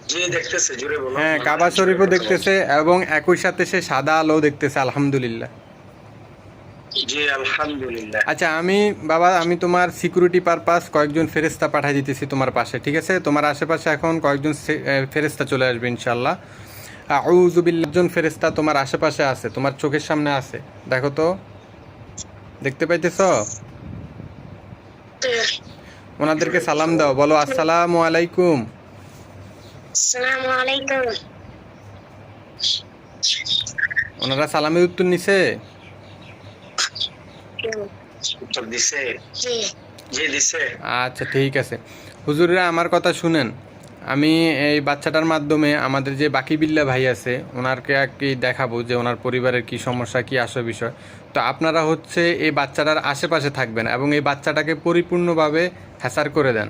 জি দেখতেছে, জোরে বলো। হ্যাঁ, কাবা শরীফও দেখতেছে এবং একই সাথে সে সাদা আলো দেখতেছে, আলহামদুলিল্লাহ। জি আলহামদুলিল্লাহ। আচ্ছা, আমি তোমার সিকিউরিটি পারপাস কয়েকজন ফেরেশতা পাঠিয়ে দিতেছি তোমার পাশে, ঠিক আছে? তোমার আশেপাশে এখন কয়েকজন ফেরেশতা চলে আসবে ইনশাল্লাহ। আউযু বিল্লাহ, একজন ফেরেশতা তোমার আশেপাশে আছে, তোমার চোখের সামনে আছে, দেখো তো, দেখতে পাইতেছ? ওনাদেরকে সালাম দাও, বলো আসসালামু আলাইকুম। আসসালামু আলাইকুম। ওনারা সালামের উত্তর নিছে? উত্তর দিছে? জি। জি দিছে। আচ্ছা, ঠিক আছে। হুজুরেরা আমার কথা শুনেন, আমি এই বাচ্চাটার মাধ্যমে আমাদের যে বাকি বিল্লা ভাই আছে ওনারকে আর কি দেখাবো যে ওনার পরিবারের কি সমস্যা, কি আসল বিষয়। তো আপনারা হচ্ছে এই বাচ্চাটার আশেপাশে থাকবেন এবং এই বাচ্চাটাকে পরিপূর্ণভাবে হ্যাসার করে দেন।